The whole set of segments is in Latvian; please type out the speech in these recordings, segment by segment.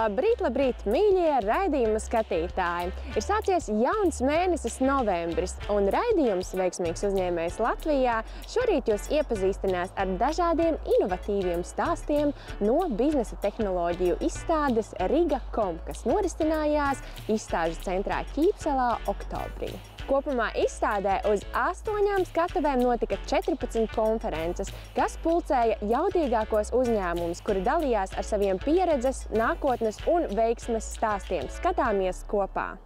Labrīt, mīļie raidījuma skatītāji! Ir sācies jauns mēnesis novembris, un raidījums Veiksmīgs uzņēmējs Latvijā šorīt jūs iepazīstinās ar dažādiem inovatīviem stāstiem no biznesa tehnoloģiju izstādes Riga.com, kas norisinājās izstāžu centrā Ķīpselā oktobrī. Kopumā izstādē uz 8 skatuvēm notika 14 konferences, kas pulcēja jaudīgākos uzņēmumus, kuri dalījās ar saviem pieredzes, nākotnes un veiksmes stāstiem. Skatāmies kopā!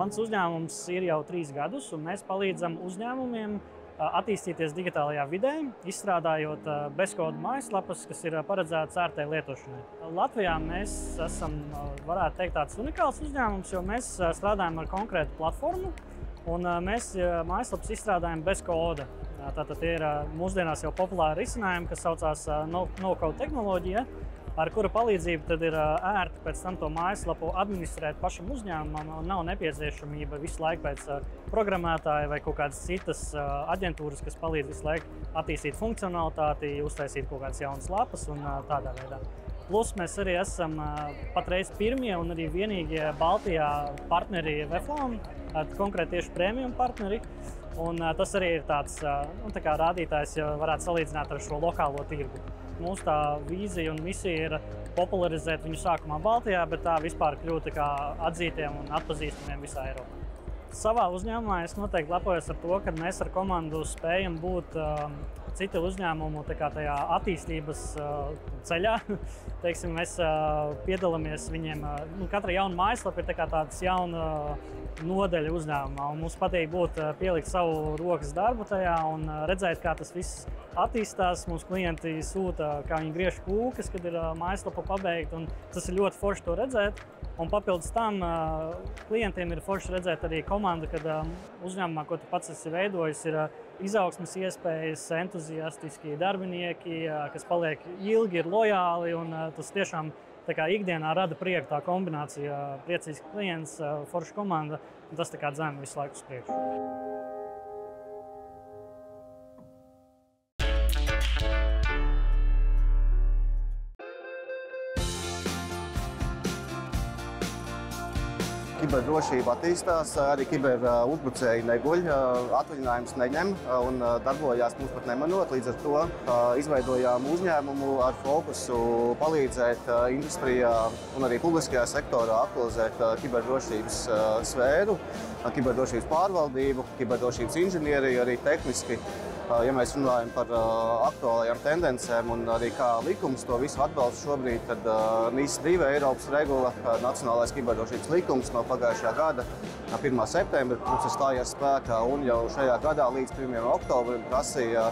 Mans uzņēmums ir jau 3 gadus, un mēs palīdzam uzņēmumiem attīstīties digitālajā vidē, izstrādājot bezkodu mājaslapas, kas ir paredzētas ērtai lietošanai. Latvijā mēs esam, varētu teikt, tāds unikāls uzņēmums, jo mēs strādājam ar konkrētu platformu, un mēs mājaslapas izstrādājam bez koda. Tātad tie ir mūsdienās jau populāri risinājumi, kas saucās no-code tehnoloģija, ar kura palīdzību tad ir ērti pēc tam to mājaslapu administrēt pašam uzņēmumam, un nav nepieciešamība visu laiku pēc programmētāja vai kaut kādas citas aģentūras, kas palīdz visu laiku attīstīt funkcionalitāti, uztaisīt kaut kādas jaunas lapas un tādā veidā. Plus mēs arī esam patreiz pirmie un arī vienīgie Baltijā partneri Veflon, konkrēti tieši premium partneri. Un tas arī ir tāds tā kā rādītājs, ja varētu salīdzināt ar šo lokālo tirgu. Mūsu tā vīzija un misija ir popularizēt viņu sākumā Baltijā, bet tā vispār kļūt kā atzītiem un atpazīstamiem visā Eiropā. Savā uzņēmumā es noteikti lepojos ar to, ka mēs ar komandu spējam būt citu uzņēmumu tajā attīstības ceļā. Teiksim, mēs piedalāmies viņiem, katra jauna mājaslapa ir tāds jauna nodaļa uzņēmumā, un mums patīk pielikt savu rokas darbu tajā un redzēt, kā tas viss attīstās. Mūsu klienti sūta, kā viņi griež kūkas, kad ir mājaslapa pabeigta, un tas ir ļoti forši to redzēt. Un papildus tam klientiem ir forši redzēt arī komandu, kad uzņēmumā, ko tu pats esi veidojis, ir izaugsmes iespējas, entuziastiski darbinieki, kas paliek ilgi, ir lojāli, un tas tiešām ikdienā rada prieku tā kombinācija, priecīgs klients, forša komanda, un tas dzēna visu laiku uz priekšu. Kiberdrošība attīstās, arī kiberuzbrucēji neguļ, atvaļinājumus neņem un darbojās mums pat nemanot. Līdz ar to izveidojām uzņēmumu ar fokusu palīdzēt industrijā un arī publiskajā sektorā aktualizēt kiberdrošības sfēru, kiberdrošības pārvaldību, kiberdrošības inženieriju, arī tehniski. Ja mēs runājam par aktuālajām tendencēm un arī kā likums to visu atbalsta šobrīd, tad NIS2 Eiropas regula, nacionālais kiberdrošības likums no pagājušā gada 1. septembra mums ir stājies spēkā, un jau šajā gadā līdz 1. oktobrim prasīja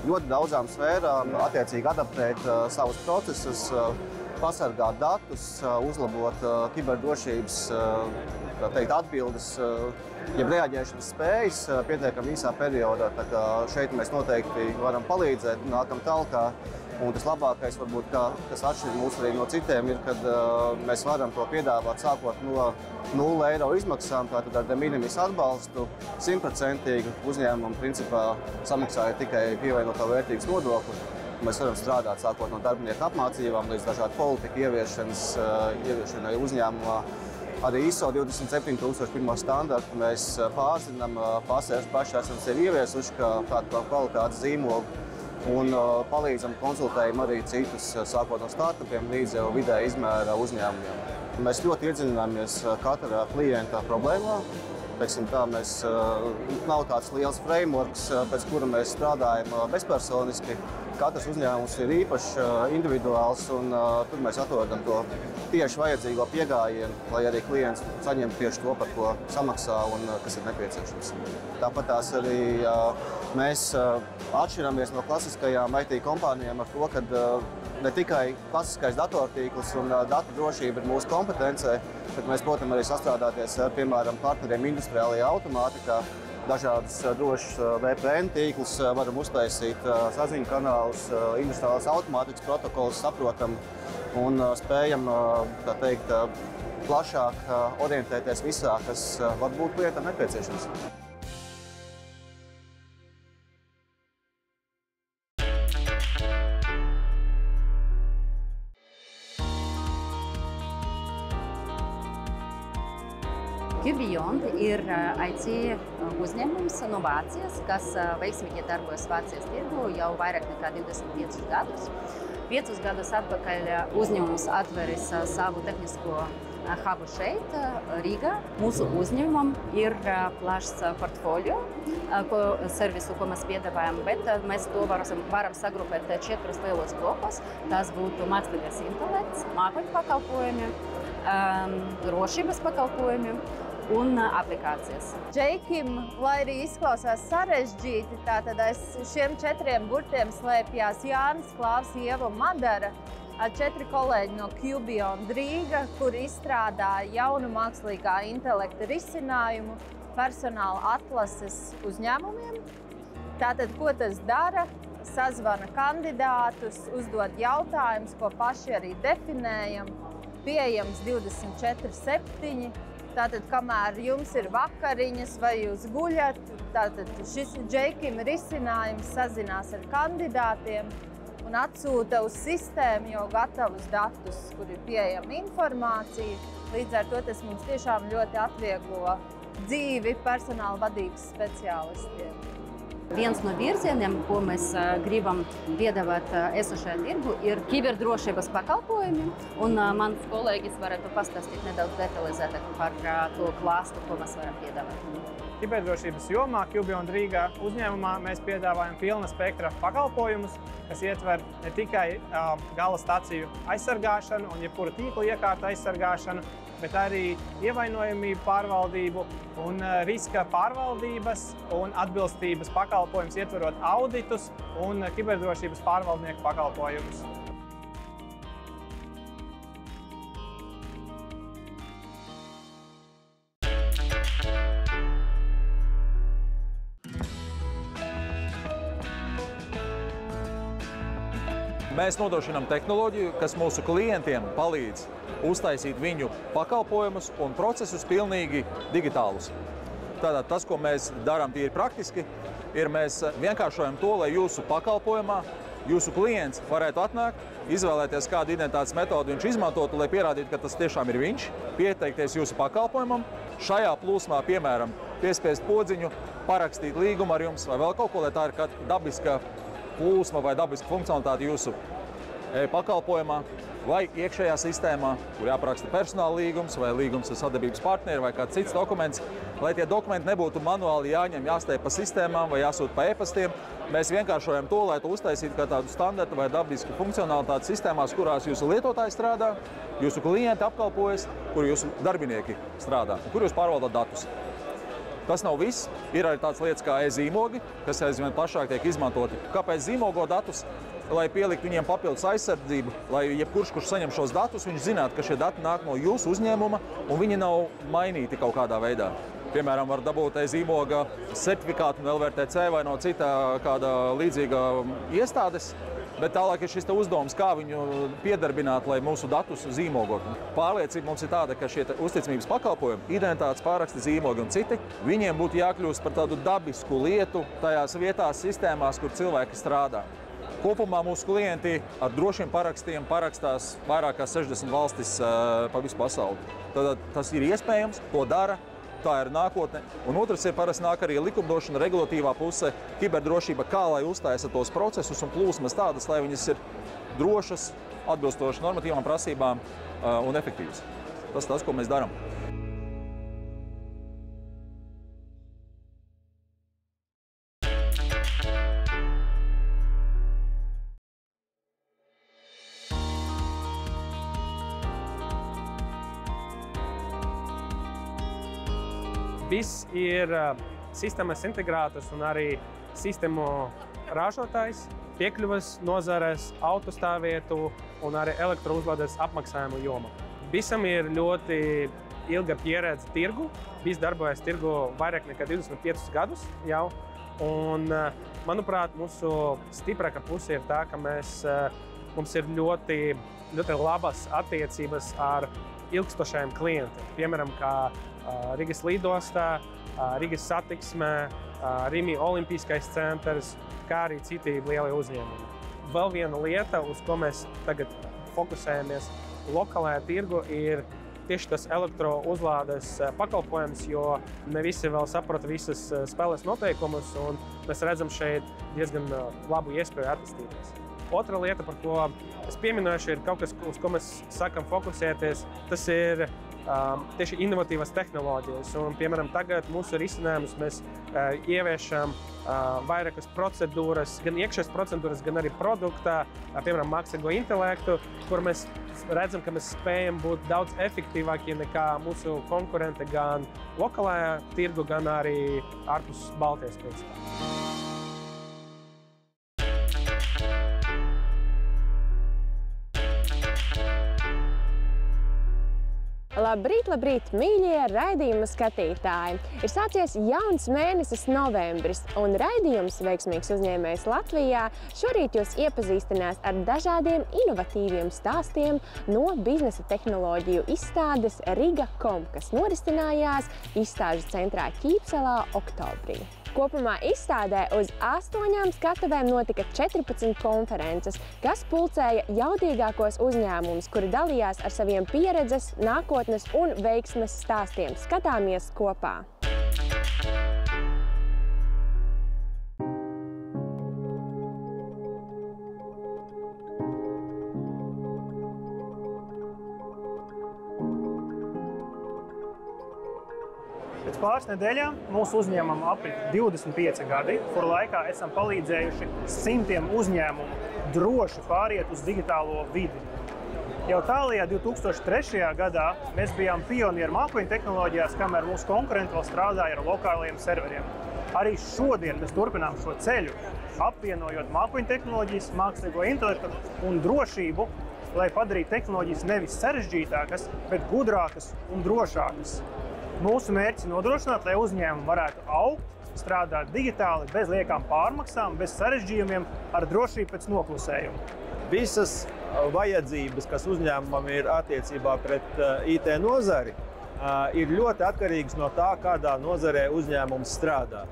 ļoti daudzām sfērām attiecīgi adaptēt savus procesus, pasargāt datus, uzlabot kiberdrošības atbildes, jeb reaģēšanas spējas pietiekami īsā periodā. Tā kā šeit mēs noteikti varam palīdzēt, nākam talkā. Un tas labākais, varbūt, kas atšķir mūs arī no citiem, ir, kad mēs varam to piedāvāt sākot no 0 eiro izmaksām, tātad ar de minimis atbalstu, 100% uzņēmumu principā samaksāja tikai pievienoto vērtības nodokli. Mēs varam strādāt sākot no darbinieku apmācībām līdz dažādu politiku ieviešanai uzņēmumā. Arī ISO 27001 standartu mēs pārzinām, paši esam sevi ieviesuši kā tādu kvalitātes zīmolu un palīdzam, konsultējam arī citus, sākot no startupiem līdz jau vidēja izmēra uzņēmumiem. Mēs ļoti iedziļināmies katrā klienta problēmā teiksim tā, nav tāds liels frameworks, pēc kura mēs strādājam bezpersoniski. Katrs uzņēmums ir īpašs, individuāls, un tur mēs atrodam to tieši vajadzīgo piegājienu, lai arī klients saņemtu tieši to, par ko samaksā un kas ir nepieciešams. Tāpat tās arī mēs atšķiramies no klasiskajām IT kompānijām ar to, ka ne tikai klasiskais datortīkls un datu drošība ir mūsu kompetencē, bet mēs, protams, arī sastrādāties ar, piemēram, partneriem industriālajā automātikā. Dažādas drošas VPN tīklus, varam uztaisīt saziņu kanālus, industriālās automātikas protokolus, saprotam un spējam, tā teikt, plašāk orientēties visā, kas var būt klientam nepieciešams. QBeyond ir IT uzņēmums no Vācijas, kas veiksmīgi darbojas Vācijas tirgu jau vairāk nekā 25 gadus. 5 gadus atpakaļ uzņēmums atveris savu tehnisko hubu šeit, Rīgā. Mūsu uzņēmumam ir plašs portfolio servisu, ko mēs piedāvājam, bet mēs to varam sagrupēt 4 lielos blokos. Tas būtu mākslīgais intelekts, mākoņu pakalpojumi, drošības pakalpojumi un aplikācijas. Jaikim, lai arī izklausās sarežģīti, tātad aiz šiem 4 burtiem slēpjās Jānis, Klāvs, Ieva un Madara, 4 kolēģi no QBeyond Rīga, kur izstrādā jaunu mākslīgā intelekta risinājumu personāla atlases uzņēmumiem. Tātad, ko tas dara? Sazvana kandidātus, uzdod jautājumus, ko paši arī definējam, pieejams 24/7. Tātad, kamēr jums ir vakariņas vai jūs guļat, tātad šis Jaikim risinājums sazinās ar kandidātiem un atsūta uz sistēmu jau gatavus datus, kur ir pieejama informācija. Līdz ar to tas mums tiešām ļoti atvieglo dzīvi personāla vadības speciālistiem. Viens no virzieniem, ko mēs gribam piedāvāt esošajā tirgu, ir kiberdrošības pakalpojumi. Un mans kolēģis varētu pastāstīt nedaudz detalizētāk par to klāstu, ko mēs varam piedāvāt. Kiberdrošības jomā QBeyond Rīgā uzņēmumā mēs piedāvājam pilna spektra pakalpojumus, kas ietver ne tikai gala staciju aizsargāšanu un jebkuru tīkla iekārtu aizsargāšanu, bet arī ievainojamību pārvaldību un riska pārvaldības un atbilstības pakalpojumus, ietverot auditus un kiberdrošības pārvaldnieku pakalpojumus. Mēs nodrošinām tehnoloģiju, kas mūsu klientiem palīdz uztaisīt viņu pakalpojumus un procesus pilnīgi digitālus. Tātad tas, ko mēs darām tīri praktiski, ir mēs vienkāršojam to, lai jūsu pakalpojumā jūsu klients varētu atnākt, izvēlēties kādu identitātes metodu viņš izmantotu, lai pierādītu, ka tas tiešām ir viņš, pieteikties jūsu pakalpojumam, šajā plūsmā, piemēram, piespiest podziņu, parakstīt līgumu ar jums vai vēl kaut ko, lai tā ir kāda dabiska plūsma vai dabiska funkcionalitāte jūsu pakalpojumā vai iekšējā sistēmā, kur jāparaksta personāla līgums vai līgums ar sadarbības partneri vai kāds cits dokuments, lai tie dokumenti nebūtu manuāli jāņem, jāsteig pa sistēmām vai jāsūt pa e-pastiem. Mēs vienkāršojam to, lai to uztaisītu kā tādu standartu vai dabisku funkcionalitāti sistēmās, kurās jūsu lietotāji strādā, jūsu klienti apkalpojas, kur jūsu darbinieki strādā un kur jūs pārvaldat datus. Tas nav viss. Ir arī tādas lietas kā e-zīmogi, kas aizvien plašāk tiek izmantoti. Kāpēc zīmogo datus? Lai pieliktu viņiem papildus aizsardzību, lai jebkurš, kurš saņem šos datus, viņš zinātu, ka šie dati nāk no jūsu uzņēmuma un viņi nav mainīti kaut kādā veidā. Piemēram, var dabūt e-zīmoga certifikātu no LVRTC vai no cita kāda līdzīga iestādes, bet tālāk ir šis uzdevums, kā viņu piedarbināt, lai mūsu datus zīmogotu. Pārliecība mums ir tāda, ka šie uzticamības pakalpojumi, identitātes pāraksti, zīmogi un citi, viņiem būtu jākļūst par tādu dabisku lietu tajās vietās, sistēmās, kur cilvēki strādā. Kopumā mūsu klienti ar drošiem parakstiem parakstās vairākās 60 valstis pa visu pasauli. Tad tas ir iespējams, to dara. Tā ir nākotne. Un otrs ir parasti nāk arī likumdošana, regulatīvā puse, kiberdrošība, kā lai uztaisa tos procesus un plūsmas tādas, lai viņas ir drošas, atbilstoši normatīvām prasībām un efektīvas. Tas, ko mēs darām. Viss ir sistēmas integrētas un arī sistēmu ražotājs, piekļuvas nozares, autostāvvietu un arī elektrouzlādes apmaksājumu joma. Visam ir ļoti ilga pieredze tirgu. Viss darbojas tirgu vairāk nekā 25 gadus jau. Un, manuprāt, mūsu stiprākā puse ir tā, ka mums ir ļoti labas attiecības ar ilgstošajiem klientiem. Piemēram, kā Rīgas lidostā, Rīgas satiksmē, Rimi Olimpiskais centrs, kā arī citi lielie uzņēmumi. Vēl viena lieta, uz ko mēs tagad fokusējamies lokālajā tirgu, ir tieši tas elektrouzlādes pakalpojums, jo ne visi vēl saprot visas spēles noteikumus, un mēs redzam šeit diezgan labu iespēju attīstīties. Otra lieta, par ko es pieminēšu, ir kaut kas, uz ko mēs sākam fokusēties. Tas ir tieši inovatīvas tehnoloģijas. Un, piemēram, tagad mūsu risinājumus mēs ieviešam vairākas procedūras, gan iekšējas procedūras, gan arī produktā, piemēram, mākslīgo intelektu, kur mēs redzam, ka mēs spējam būt daudz efektīvāki nekā mūsu konkurenti gan lokālajā tirgu, gan arī ārpus Baltijas principā. Labrīt, mīļie raidījuma skatītāji! Ir sācies jauns mēnesis novembris, un raidījums Veiksmīgs uzņēmējs Latvijā šorīt jūs iepazīstinās ar dažādiem inovatīviem stāstiem no biznesa tehnoloģiju izstādes Riga.com, kas norisinājās izstāžu centrā Ķīpselā oktobrī. Kopumā izstādē uz 8 skatuvēm notika 14 konferences, kas pulcēja jaudīgākos uzņēmumus, kuri dalījās ar saviem pieredzes, nākotnes un veiksmes stāstiem. Skatāmies kopā! Pēc pāris nedēļām mūsu uzņēmumam aprit 25 gadi, kuru laikā esam palīdzējuši simtiem uzņēmumu droši pāriet uz digitālo vidi. Jau tālajā 2003. gadā mēs bijām pionieri mākoņu tehnoloģijās, kamēr mūsu konkurenti vēl strādāja ar lokālajiem serveriem. Arī šodien mēs turpinām šo ceļu, apvienojot mākoņu tehnoloģijas, mākslīgo intelektu un drošību, lai padarītu tehnoloģijas nevis sarežģītākas, bet gudrākas un drošākas. Mūsu mērķis ir nodrošināt, lai uzņēmumi varētu augt, strādāt digitāli, bez liekām pārmaksām, bez sarežģījumiem, ar drošību pēc noklusējuma. Visas vajadzības, kas uzņēmumam ir attiecībā pret IT nozari, ir ļoti atkarīgas no tā, kādā nozarē uzņēmums strādā.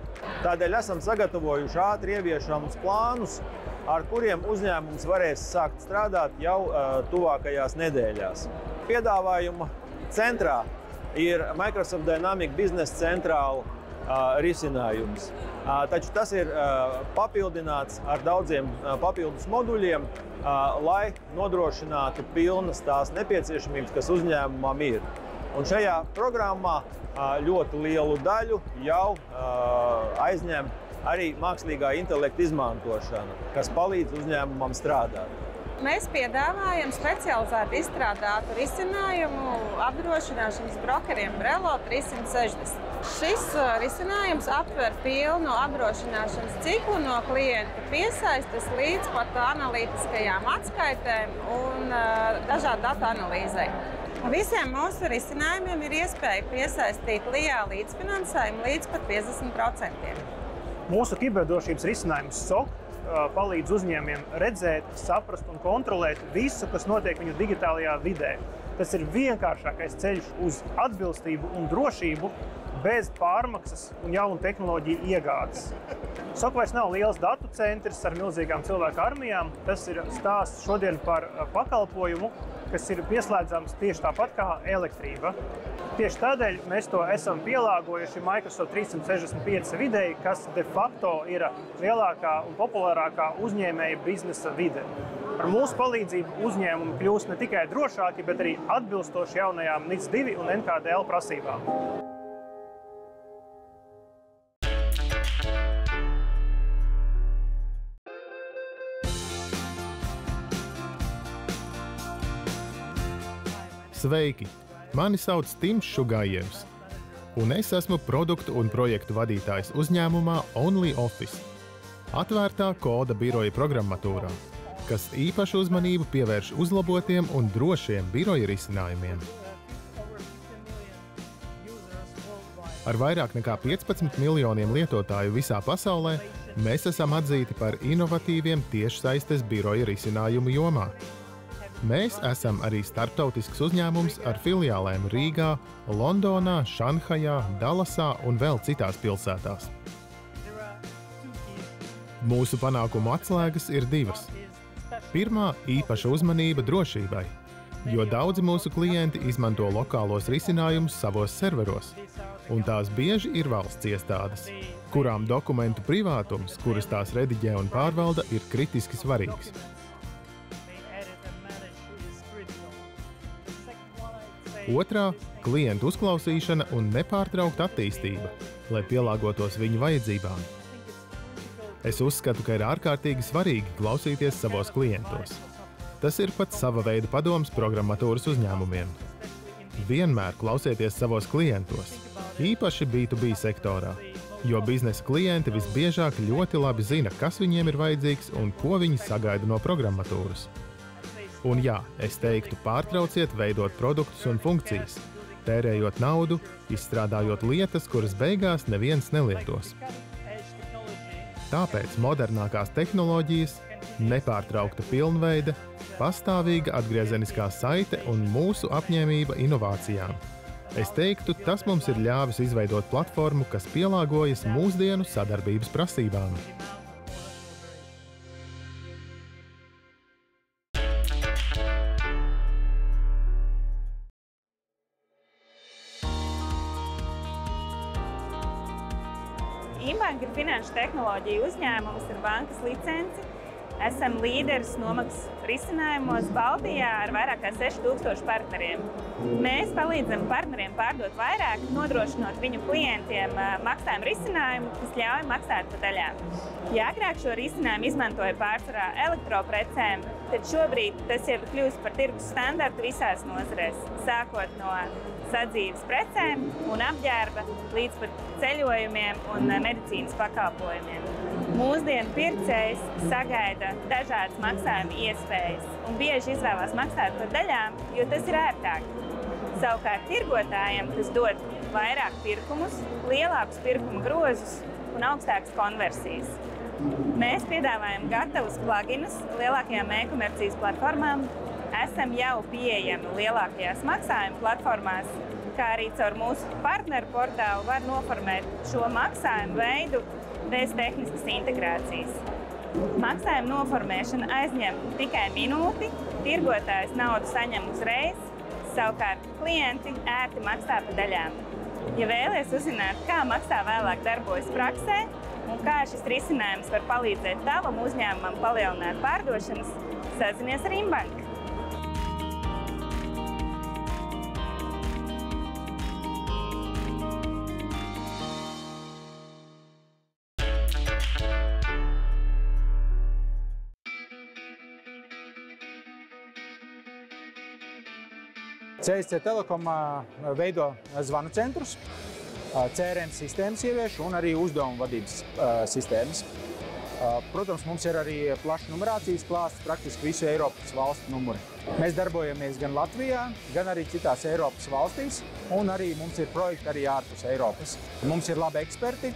Tādēļ esam sagatavojuši ātri ieviešamus plānus, ar kuriem uzņēmums varēs sākt strādāt jau tuvākajās nedēļās. Piedāvājuma centrā ir Microsoft Dynamics Business Central risinājums. Taču tas ir papildināts ar daudziem papildus moduļiem, lai nodrošinātu pilnas tās nepieciešamības, kas uzņēmumam ir. Un šajā programmā ļoti lielu daļu jau aizņem arī mākslīgā intelekta izmantošana, kas palīdz uzņēmumam strādāt. Mēs piedāvājam specializētu izstrādātu risinājumu apdrošināšanas brokeriem Brelo 360. Šis risinājums aptver pilnu apdrošināšanas ciklu no klienta piesaistes līdz pat analītiskajām atskaitēm un dažādu datu analīzei. Visiem mūsu risinājumiem ir iespēja piesaistīt LIA līdzfinansējumu līdz pat 50%. Mūsu kiberdrošības risinājums SOC palīdz uzņēmumiem redzēt, saprast un kontrolēt visu, kas notiek viņu digitālajā vidē. Tas ir vienkāršākais ceļš uz atbilstību un drošību bez pārmaksas un jaunu tehnoloģiju iegādes. SOC vairs nav liels datu centrs ar milzīgām cilvēku armijām. Tas ir stāsts šodien par pakalpojumu, kas ir pieslēdzams tieši tāpat kā elektrība. Tieši tādēļ mēs to esam pielāgojuši Microsoft 365 videi, kas de facto ir lielākā un populārākā uzņēmēja biznesa vide. Ar mūsu palīdzību uzņēmumi kļūst ne tikai drošāki, bet arī atbilstoši jaunajām NIS2 un NKDL prasībām. Sveiki! Mani sauc Tims Šugājevs. un es esmu produktu un projektu vadītājs uzņēmumā OnlyOffice, atvērtā koda biroja programmatūrā, kas īpašu uzmanību pievērš uzlabotiem un drošiem biroja risinājumiem. Ar vairāk nekā 15 miljoniem lietotāju visā pasaulē mēs esam atzīti par inovatīviem tiešsaistes biroja risinājumu jomā. Mēs esam arī starptautisks uzņēmums ar filiālēm Rīgā, Londonā, Šanhajā, Dalasā un vēl citās pilsētās. Mūsu panākumu atslēgas ir divas. Pirmā – īpaša uzmanība drošībai, jo daudzi mūsu klienti izmanto lokālos risinājumus savos serveros, un tās bieži ir valsts iestādes, kurām dokumentu privātums, kuras tās rediģē un pārvalda, ir kritiski svarīgs. Otrā – klientu uzklausīšana un nepārtraukta attīstība, lai pielāgotos viņu vajadzībām. Es uzskatu, ka ir ārkārtīgi svarīgi klausīties savos klientos. Tas ir pat sava veida padoms programmatūras uzņēmumiem. Vienmēr klausieties savos klientos, īpaši B2B sektorā, jo biznesa klienti visbiežāk ļoti labi zina, kas viņiem ir vajadzīgs un ko viņi sagaida no programmatūras. Un jā, es teiktu, pārtrauciet veidot produktus un funkcijas, tērējot naudu, izstrādājot lietas, kuras beigās neviens nelietos. Tāpēc modernākās tehnoloģijas, nepārtraukta pilnveide, pastāvīga atgriezeniskā saite un mūsu apņēmība inovācijām. Es teiktu, tas mums ir ļāvis izveidot platformu, kas pielāgojas mūsdienu sadarbības prasībām. InBank ir finanšu tehnoloģiju uzņēmums ar bankas licenci. Esam līderis nomaksas risinājumos Baltijā ar vairāk kā 6000 partneriem. Mēs palīdzam partneriem pārdot vairāk, nodrošinot viņu klientiem maksājumu risinājumu, kas ļauj maksāt pa daļām. Ja agrāk šo risinājumu izmantoja pārsvarā elektroprecēm, tad šobrīd tas jau ir kļūst par tirgus standartu visās nozarēs, sākot no sadzīves precēm un apģērba līdz pat ceļojumiem un medicīnas pakalpojumiem. Mūsdienu pircējs sagaida dažādas maksājuma iespējas un bieži izvēlās maksāt par daļām, jo tas ir ērtāk. Savukārt tirgotājiem tas dod vairāk pirkumus, lielākus pirkuma grozus un augstākas konversijas. Mēs piedāvājam gatavus pluginus lielākajām e-komercijas platformām, esam jau pieejami lielākajās maksājuma platformās, kā arī caur mūsu partneru portālu var noformēt šo maksājumu veidu bez tehniskas integrācijas. Maksājuma noformēšana aizņem tikai minūti, tirgotājs naudu saņem uzreiz, savukārt klienti ērti maksā pa daļām. Ja vēlies uzzināt, kā maksā vēlāk darbojas praksē un kā šis risinājums var palīdzēt tavam uzņēmumam palielināt pārdošanas, sazinies ar InBank. CSC Telekom veido zvanu centrus, CRM sistēmas ievieš un arī uzdevumu vadības sistēmas. Protams, mums ir arī plašs numerācijas klāsts, praktiski visu Eiropas valstu numuri. Mēs darbojamies gan Latvijā, gan arī citās Eiropas valstīs, un arī mums ir projekti arī ārpus Eiropas. Mums ir labi eksperti,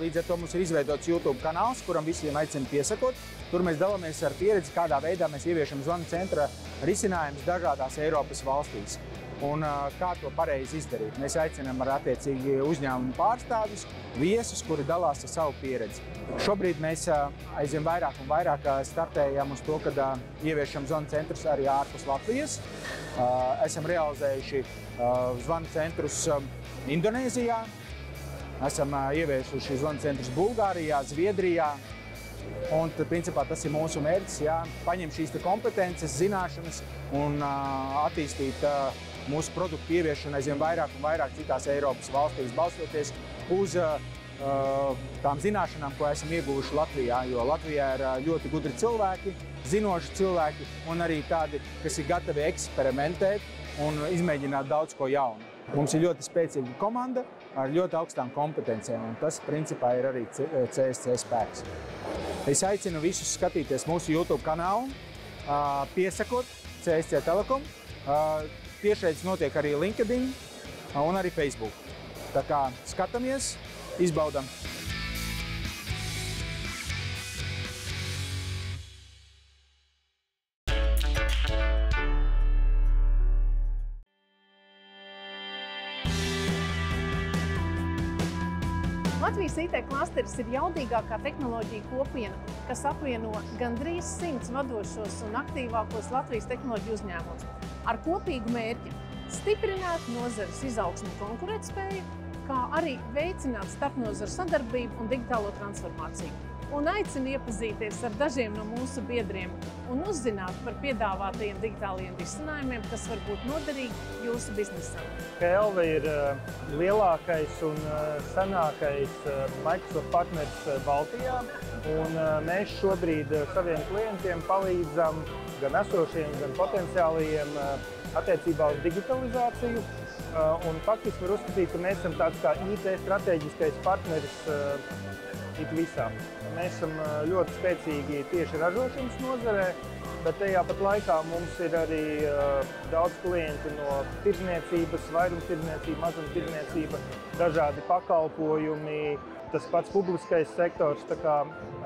līdz ar to mums ir izveidots YouTube kanāls, kuram visiem aicinu piesakot. Tur mēs dalāmies ar pieredzi, kādā veidā mēs ieviešam zvanu centra risinājumus dažādās Eiropas valstīs. Un kā to pareizi izdarīt. Mēs aicinām ar attiecīgi uzņēmumu pārstāvjus, viesus, kuri dalās ar savu pieredzi. Šobrīd mēs aizvien vairāk un vairāk startējam uz to, kad ieviešam zvanu centrus arī ārpus Latvijas. Esam realizējuši zvanu centrus Indonēzijā, esam ieviesuši zvanu centrus Bulgārijā, Zviedrijā. Un tad, principā, tas ir mūsu mērķis, paņemt šīs kompetences, zināšanas un attīstīt mūsu produktu ieviešanu aizvien vairāk un vairāk citās Eiropas valstīs, balstoties uz tām zināšanām, ko esam ieguvuši Latvijā, jo Latvijā ir ļoti gudri cilvēki, zinoši cilvēki un arī tādi, kas ir gatavi eksperimentēt un izmēģināt daudz ko jaunu. Mums ir ļoti spēcīga komanda, ar ļoti augstām kompetencijām, un tas, principā, ir arī CSC spēks. Es aicinu visus skatīties mūsu YouTube kanālu, piesakot CSC Telekom. Tiešraides notiek arī LinkedIn un arī Facebook. Tā kā skatāmies, izbaudam. Latvijas IT klasteris ir jaudīgākā tehnoloģija kopiena, kas apvieno gandrīz 100 vadošos un aktīvākos Latvijas tehnoloģiju uzņēmumus ar kopīgu mērķi stiprināt nozares izaugsmu un konkurētspēju, kā arī veicināt starpnozaru sadarbību un digitālo transformāciju. Un aicinu iepazīties ar dažiem no mūsu biedriem un uzzināt par piedāvātajiem digitālajiem risinājumiem, kas var būt noderīgi jūsu biznesam. Kelve ir lielākais un senākais Microsoft partneris Baltijā, un mēs šobrīd saviem klientiem palīdzam gan esošiem, gan potenciālajiem attiecībā uz digitalizāciju. Un faktiski var uzskatīt, ka mēs esam tāds kā IT strateģiskais partneris it visām. Mēs esam ļoti spēcīgi tieši ražošanas nozarē, bet tajā pat laikā mums ir arī daudz klienti no tirdzniecības, vairumtirdzniecība, mazumtirdzniecība, dažādi pakalpojumi, tas pats publiskais sektors, tā kā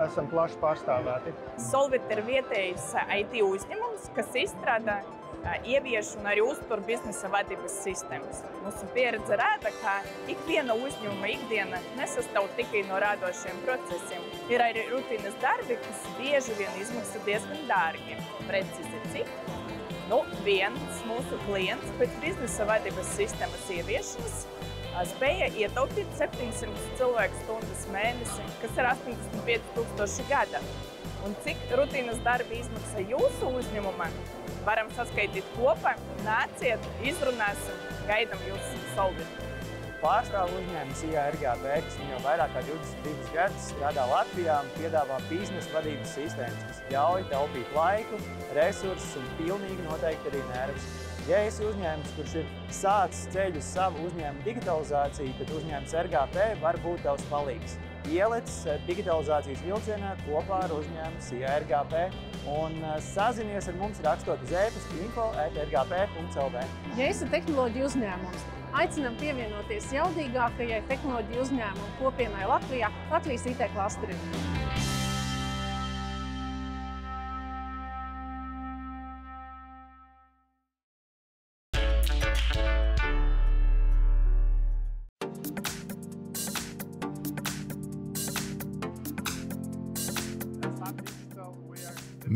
esam plaši pārstāvēti. Solvit ir vietējs IT uzņēmums, kas izstrādā, ievieš un arī uztur biznesa vadības sistēmas. Mūsu pieredze rāda, ka ikviena uzņēmuma ikdiena nesastāv tikai no radošiem procesiem. Ir arī rutīnas darbi, kas bieži vien izmaksā diezgan dārgi. Precīzi cik? Viens mūsu klients pēc biznesa vadības sistēmas ieviešanas spēja ietaupīt 700 cilvēku stundas mēnesi, kas ir 85,000 gada. Un cik rutīnas darbi izmaksā jūsu uzņēmumā? Varam saskaitīt kopā, nāciet, izrunāsim, gaidam jūs Solvit. Pārstāvu uzņēmums IARGP, kas jau vairāk kā 22 gadus strādā Latvijā un piedāvā biznesa vadības sistēmas, kas ļauj taupīt laiku, resursus un pilnīgi noteikti arī nervus. Ja esi uzņēmums, kurš ir sācis ceļu uz savu uzņēmumu digitalizāciju, tad uzņēmums RGP var būt tavs palīgs. Ielicis digitalizācijas vilcienā kopā ar uzņēmumu IARGP un sazinies ar mums rakstot uz e-pastu info@rgp.lv. Ja esi tehnoloģiju uzņēmums, aicinām pievienoties jaudīgākajai tehnoloģiju uzņēmumu kopienai Latvijā, Latvijas IT klasterim.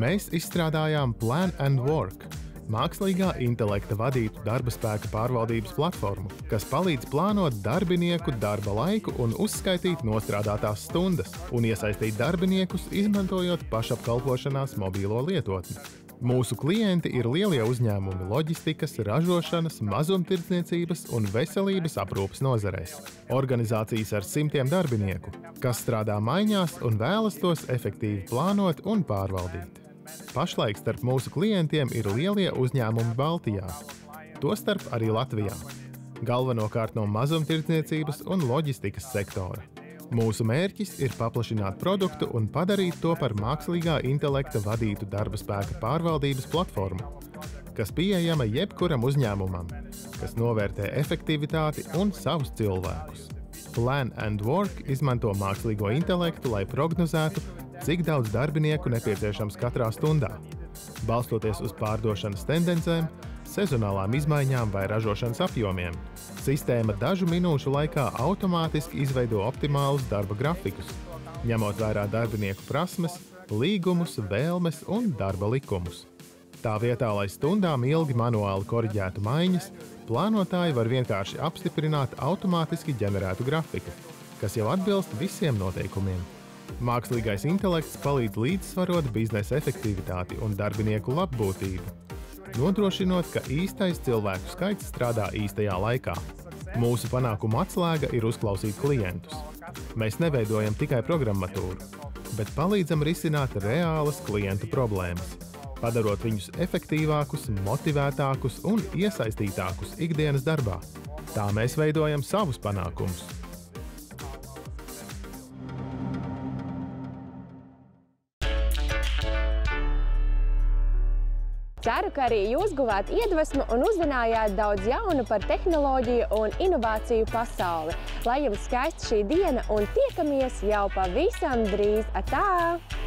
Mēs izstrādājām Plan and Work, mākslīgā intelekta vadītu darba spēka pārvaldības platformu, kas palīdz plānot darbinieku darba laiku un uzskaitīt nostrādātās stundas un iesaistīt darbiniekus, izmantojot pašapkalpošanās mobīlo lietotni. Mūsu klienti ir lielie uzņēmumi loģistikas, ražošanas, mazumtirdzniecības un veselības aprūpes nozarēs. Organizācijas ar simtiem darbinieku, kas strādā maiņās un vēlas tos efektīvi plānot un pārvaldīt. Pašlaik starp mūsu klientiem ir lielie uzņēmumi Baltijā, tostarp arī Latvijā, galvenokārt no mazumtirdzniecības un loģistikas sektora. Mūsu mērķis ir paplašināt produktu un padarīt to par mākslīgā intelekta vadītu darba spēka pārvaldības platformu, kas pieejama jebkuram uzņēmumam, kas novērtē efektivitāti un savus cilvēkus. Plan and Work izmanto mākslīgo intelektu, lai prognozētu, cik daudz darbinieku nepieciešams katrā stundā, balstoties uz pārdošanas tendencēm, sezonālām izmaiņām vai ražošanas apjomiem. Sistēma dažu minūšu laikā automātiski izveido optimālus darba grafikus, ņemot vērā darbinieku prasmes, līgumus, vēlmes un darba likumus. Tā vietā, lai stundām ilgi manuāli koriģētu maiņas, plānotāji var vienkārši apstiprināt automātiski ģenerētu grafiku, kas jau atbilst visiem noteikumiem. Mākslīgais intelekts palīdz līdzsvarot biznesa efektivitāti un darbinieku labbūtību, nodrošinot, ka īstais cilvēku skaits strādā īstajā laikā. Mūsu panākumu atslēga ir uzklausīt klientus. Mēs neveidojam tikai programmatūru, bet palīdzam risināt reālas klientu problēmas, padarot viņus efektīvākus, motivētākus un iesaistītākus ikdienas darbā. Tā mēs veidojam savus panākumus. Ceru, ka arī jūs guvāt iedvesmu un uzzinājāt daudz jaunu par tehnoloģiju un inovāciju pasauli. Lai jums skaista šī diena un tiekamies jau pavisam drīz! Atā!